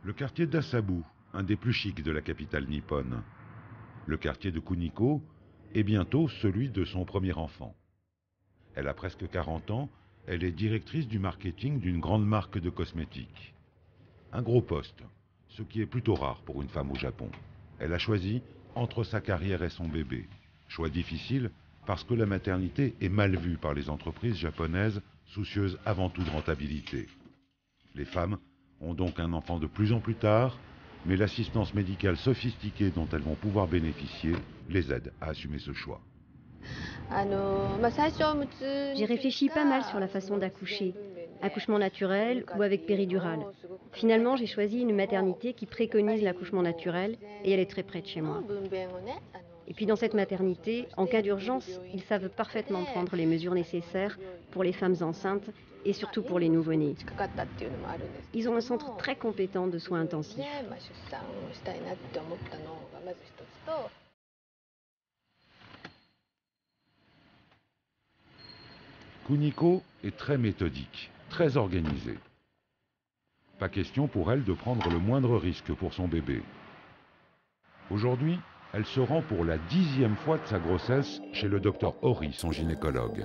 Le quartier d'Asabu, un des plus chics de la capitale nippone. Le quartier de Kuniko est bientôt celui de son premier enfant. Elle a presque 40 ans, elle est directrice du marketing d'une grande marque de cosmétiques. Un gros poste, ce qui est plutôt rare pour une femme au Japon. Elle a choisi entre sa carrière et son bébé. Choix difficile parce que la maternité est mal vue par les entreprises japonaises soucieuses avant tout de rentabilité. Les femmes ont donc un enfant de plus en plus tard, mais l'assistance médicale sophistiquée dont elles vont pouvoir bénéficier les aide à assumer ce choix. J'ai réfléchi pas mal sur la façon d'accoucher, accouchement naturel ou avec péridurale. Finalement, j'ai choisi une maternité qui préconise l'accouchement naturel et elle est très près de chez moi. Et puis dans cette maternité, en cas d'urgence, ils savent parfaitement prendre les mesures nécessaires pour les femmes enceintes et surtout pour les nouveau-nés. Ils ont un centre très compétent de soins intensifs. Kuniko est très méthodique, très organisée. Pas question pour elle de prendre le moindre risque pour son bébé. Aujourd'hui, elle se rend pour la 10e fois de sa grossesse chez le docteur Hori, son gynécologue.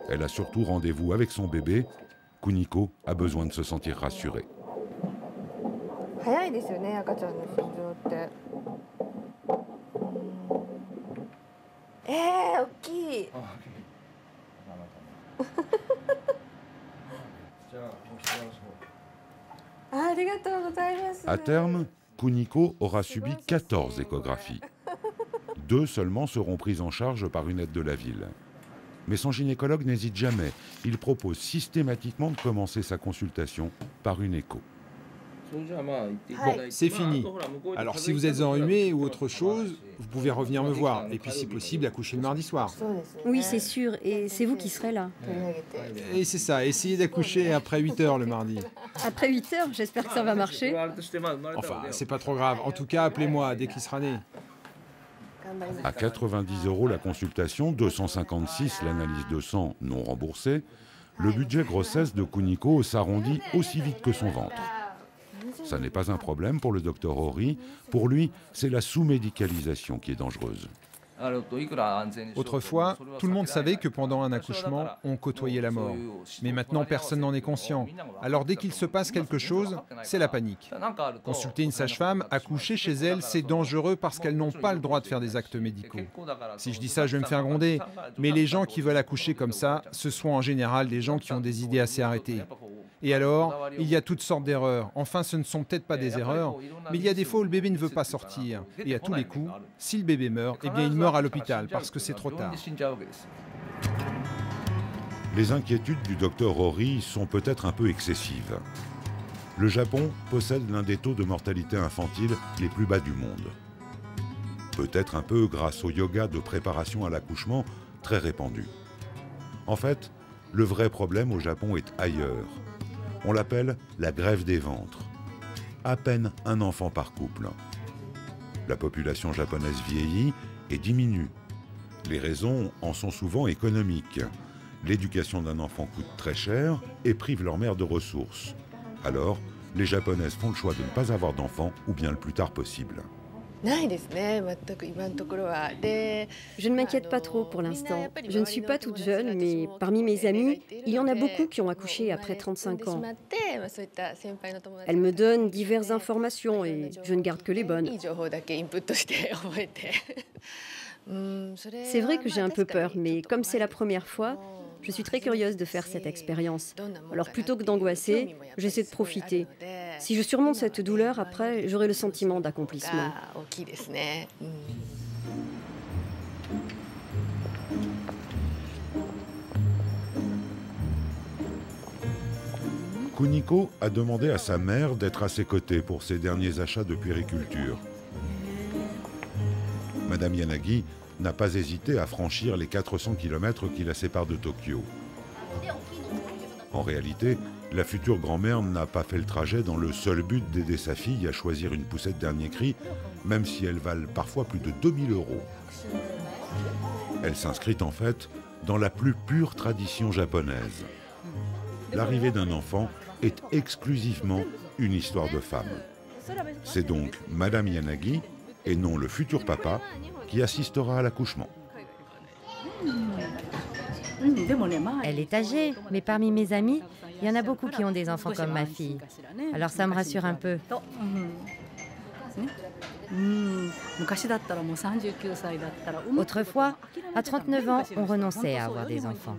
Elle a surtout rendez-vous avec son bébé. Kuniko a besoin de se sentir rassurée. À terme, Kuniko aura subi 14 échographies. 2 seulement seront prises en charge par une aide de la ville. Mais son gynécologue n'hésite jamais. Il propose systématiquement de commencer sa consultation par une écho. Bon, c'est fini. Alors si vous êtes enrhumé ou autre chose, vous pouvez revenir me voir. Et puis si possible, accoucher le mardi soir. Oui, c'est sûr. Et c'est vous qui serez là. Et c'est ça, essayez d'accoucher après 8 heures le mardi. Après 8 heures, j'espère que ça va marcher. Enfin, c'est pas trop grave. En tout cas, appelez-moi dès qu'il sera né. À 90 € la consultation, 256 l'analyse de sang non remboursée, le budget grossesse de Kuniko s'arrondit aussi vite que son ventre. Ça n'est pas un problème pour le docteur Hori. Pour lui, c'est la sous-médicalisation qui est dangereuse. Autrefois, tout le monde savait que pendant un accouchement, on côtoyait la mort. Mais maintenant, personne n'en est conscient. Alors dès qu'il se passe quelque chose, c'est la panique. Consulter une sage-femme, accoucher chez elle, c'est dangereux parce qu'elles n'ont pas le droit de faire des actes médicaux. Si je dis ça, je vais me faire gronder. Mais les gens qui veulent accoucher comme ça, ce sont en général des gens qui ont des idées assez arrêtées. Et alors, il y a toutes sortes d'erreurs. Enfin, ce ne sont peut-être pas des erreurs, mais il y a des fois où le bébé ne veut pas sortir. Et à tous les coups, si le bébé meurt, eh bien il meurt à l'hôpital parce que c'est trop tard. Les inquiétudes du docteur Hori sont peut-être un peu excessives. Le Japon possède l'un des taux de mortalité infantile les plus bas du monde. Peut-être un peu grâce au yoga de préparation à l'accouchement très répandu. En fait, le vrai problème au Japon est ailleurs. On l'appelle la grève des ventres. À peine un enfant par couple. La population japonaise vieillit et diminue. Les raisons en sont souvent économiques. L'éducation d'un enfant coûte très cher et prive leur mère de ressources. Alors, les Japonaises font le choix de ne pas avoir d'enfants ou bien le plus tard possible. Je ne m'inquiète pas trop pour l'instant. Je ne suis pas toute jeune, mais parmi mes amies, il y en a beaucoup qui ont accouché après 35 ans. Elles me donnent diverses informations et je ne garde que les bonnes. C'est vrai que j'ai un peu peur, mais comme c'est la première fois, je suis très curieuse de faire cette expérience. Alors plutôt que d'angoisser, j'essaie de profiter. Si je surmonte cette douleur, après, j'aurai le sentiment d'accomplissement. Kuniko a demandé à sa mère d'être à ses côtés pour ses derniers achats de puériculture. Madame Yanagi n'a pas hésité à franchir les 400 km qui la séparent de Tokyo. En réalité, la future grand-mère n'a pas fait le trajet dans le seul but d'aider sa fille à choisir une poussette dernier cri, même si elles valent parfois plus de 2000 €. Elle s'inscrit en fait dans la plus pure tradition japonaise. L'arrivée d'un enfant est exclusivement une histoire de femme. C'est donc Madame Yanagi, et non le futur papa, qui assistera à l'accouchement. Elle est âgée, mais parmi mes amis, il y en a beaucoup qui ont des enfants comme ma fille. Alors ça me rassure un peu. Autrefois, à 39 ans, on renonçait à avoir des enfants.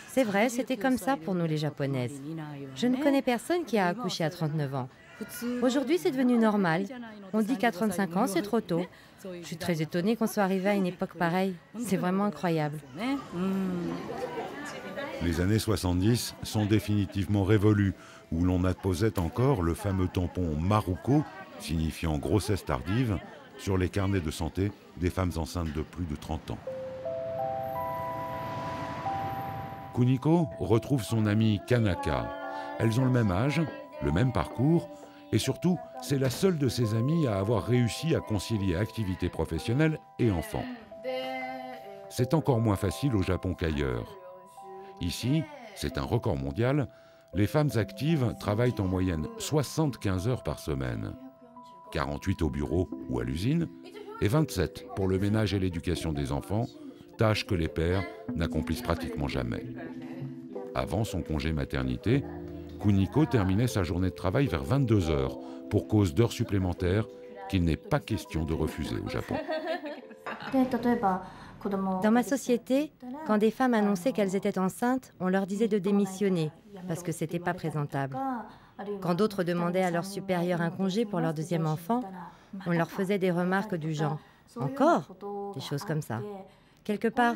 C'est vrai, c'était comme ça pour nous les Japonaises. Je ne connais personne qui a accouché à 39 ans. Aujourd'hui, c'est devenu normal. On dit qu'à 35 ans, c'est trop tôt. Je suis très étonnée qu'on soit arrivé à une époque pareille. C'est vraiment incroyable. Les années 70 sont définitivement révolues, où l'on apposait encore le fameux tampon Maruko, signifiant grossesse tardive, sur les carnets de santé des femmes enceintes de plus de 30 ans. Kuniko retrouve son amie Kanaka. Elles ont le même âge, le même parcours, et surtout, c'est la seule de ses amies à avoir réussi à concilier activité professionnelle et enfants. C'est encore moins facile au Japon qu'ailleurs. Ici, c'est un record mondial, les femmes actives travaillent en moyenne 75 heures par semaine. 48 au bureau ou à l'usine, et 27 pour le ménage et l'éducation des enfants, tâches que les pères n'accomplissent pratiquement jamais. Avant son congé maternité, Kuniko terminait sa journée de travail vers 22 heures, pour cause d'heures supplémentaires qu'il n'est pas question de refuser au Japon. Dans ma société, quand des femmes annonçaient qu'elles étaient enceintes, on leur disait de démissionner, parce que c'était pas présentable. Quand d'autres demandaient à leurs supérieurs un congé pour leur deuxième enfant, on leur faisait des remarques du genre « Encore ?» des choses comme ça. Quelque part,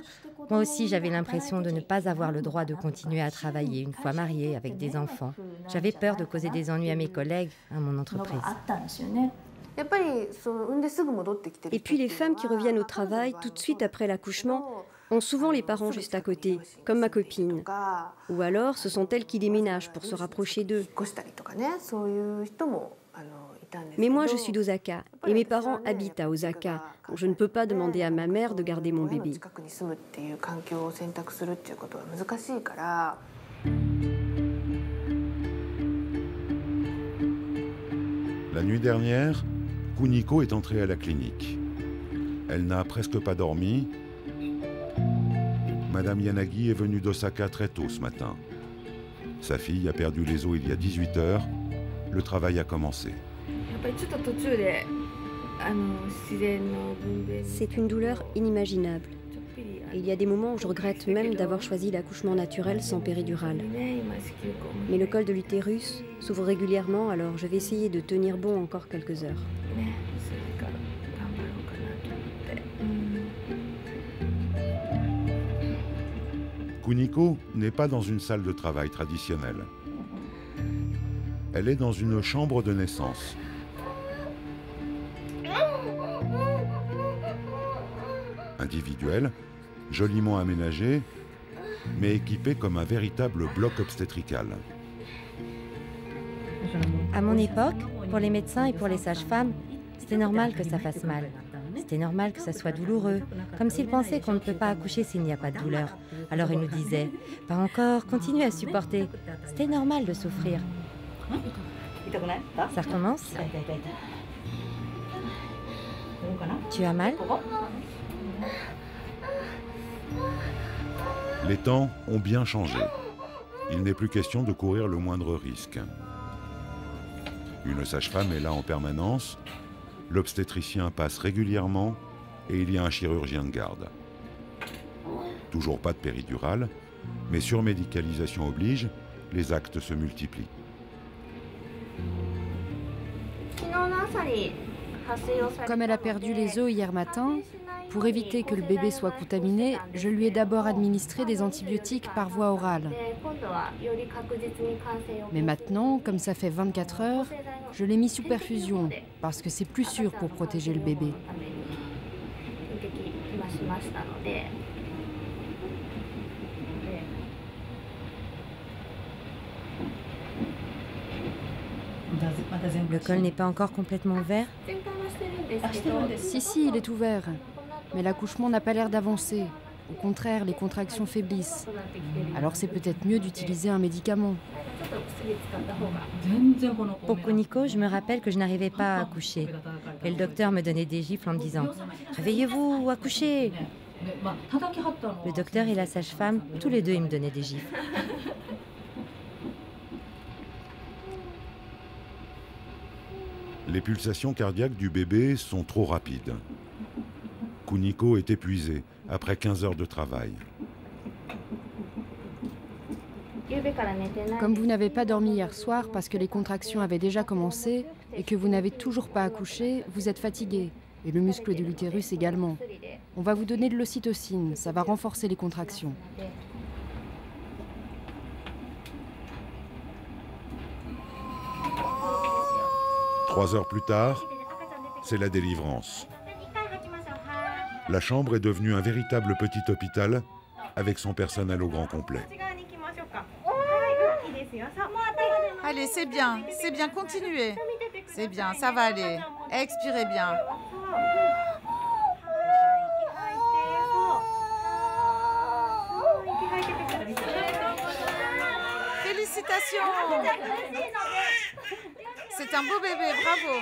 moi aussi j'avais l'impression de ne pas avoir le droit de continuer à travailler une fois mariée avec des enfants. J'avais peur de causer des ennuis à mes collègues, à mon entreprise. Et puis les femmes qui reviennent au travail tout de suite après l'accouchement ont souvent les parents juste à côté, comme ma copine. Ou alors ce sont elles qui déménagent pour se rapprocher d'eux. Mais moi je suis d'Osaka et mes parents habitent à Osaka. Donc je ne peux pas demander à ma mère de garder mon bébé. La nuit dernière, Kuniko est entrée à la clinique. Elle n'a presque pas dormi. Madame Yanagi est venue d'Osaka très tôt ce matin. Sa fille a perdu les os il y a 18 heures. Le travail a commencé. C'est une douleur inimaginable. Et il y a des moments où je regrette même d'avoir choisi l'accouchement naturel sans péridurale. Mais le col de l'utérus s'ouvre régulièrement, alors je vais essayer de tenir bon encore quelques heures. Kuniko n'est pas dans une salle de travail traditionnelle. Elle est dans une chambre de naissance. Individuelle, joliment aménagée, mais équipée comme un véritable bloc obstétrical. À mon époque, pour les médecins et pour les sages-femmes, c'était normal que ça fasse mal. C'était normal que ça soit douloureux, comme s'ils pensaient qu'on ne peut pas accoucher s'il n'y a pas de douleur. Alors ils nous disaient « Pas encore, continuez à supporter. » C'était normal de souffrir. Ça recommence? Tu as mal? Les temps ont bien changé. Il n'est plus question de courir le moindre risque. Une sage-femme est là en permanence, l'obstétricien passe régulièrement et il y a un chirurgien de garde. Toujours pas de péridurale, mais surmédicalisation oblige, les actes se multiplient. Comme elle a perdu les os hier matin, pour éviter que le bébé soit contaminé, je lui ai d'abord administré des antibiotiques par voie orale. Mais maintenant, comme ça fait 24 heures, je l'ai mis sous perfusion, parce que c'est plus sûr pour protéger le bébé. Le col n'est pas encore complètement ouvert? Si, il est ouvert. Mais l'accouchement n'a pas l'air d'avancer. Au contraire, les contractions faiblissent. Alors c'est peut-être mieux d'utiliser un médicament. Pour Kuniko, je me rappelle que je n'arrivais pas à accoucher. Et le docteur me donnait des gifles en me disant « Réveillez-vous, accouchez !» Le docteur et la sage-femme, tous les deux, ils me donnaient des gifles. Les pulsations cardiaques du bébé sont trop rapides. Kuniko est épuisée après 15 heures de travail. Comme vous n'avez pas dormi hier soir parce que les contractions avaient déjà commencé et que vous n'avez toujours pas accouché, vous êtes fatigué. Et le muscle de l'utérus également. On va vous donner de l'ocytocine, ça va renforcer les contractions. Trois heures plus tard, c'est la délivrance. La chambre est devenue un véritable petit hôpital avec son personnel au grand complet. Allez, c'est bien, continuez. C'est bien, ça va aller. Expirez bien. Félicitations! C'est un beau bébé, bravo!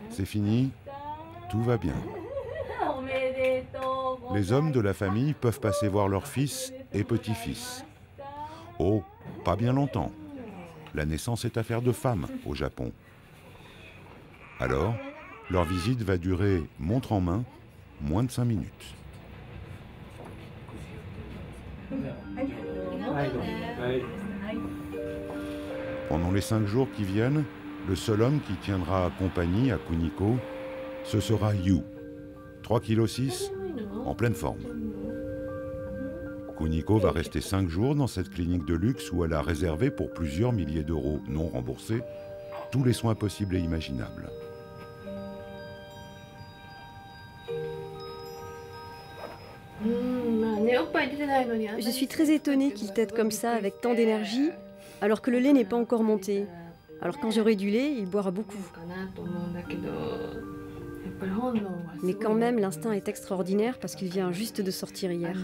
C'est fini, tout va bien. Les hommes de la famille peuvent passer voir leurs fils et petits-fils. Oh, pas bien longtemps. La naissance est affaire de femmes au Japon. Alors, leur visite va durer, montre en main, moins de 5 minutes. Pendant les 5 jours qui viennent, le seul homme qui tiendra compagnie à Kuniko, ce sera Yu, 3,6 kg, en pleine forme. Kuniko va rester 5 jours dans cette clinique de luxe où elle a réservé pour plusieurs milliers d'euros non remboursés tous les soins possibles et imaginables. Je suis très étonnée qu'il tète comme ça, avec tant d'énergie, alors que le lait n'est pas encore monté. Alors quand j'aurai du lait, il boira beaucoup. Mais quand même, l'instinct est extraordinaire parce qu'il vient juste de sortir hier.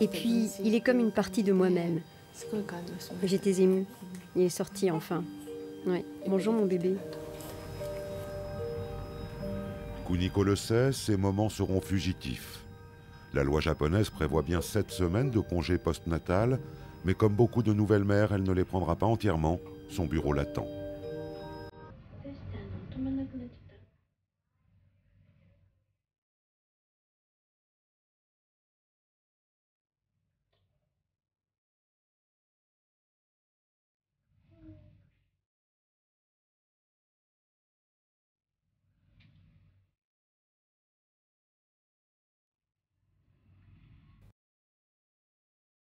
Et puis, il est comme une partie de moi-même. J'étais émue. Il est sorti enfin. Ouais. Bonjour mon bébé. Kuniko le sait, ces moments seront fugitifs. La loi japonaise prévoit bien 7 semaines de congé post-natal, mais comme beaucoup de nouvelles mères, elle ne les prendra pas entièrement. Son bureau l'attend.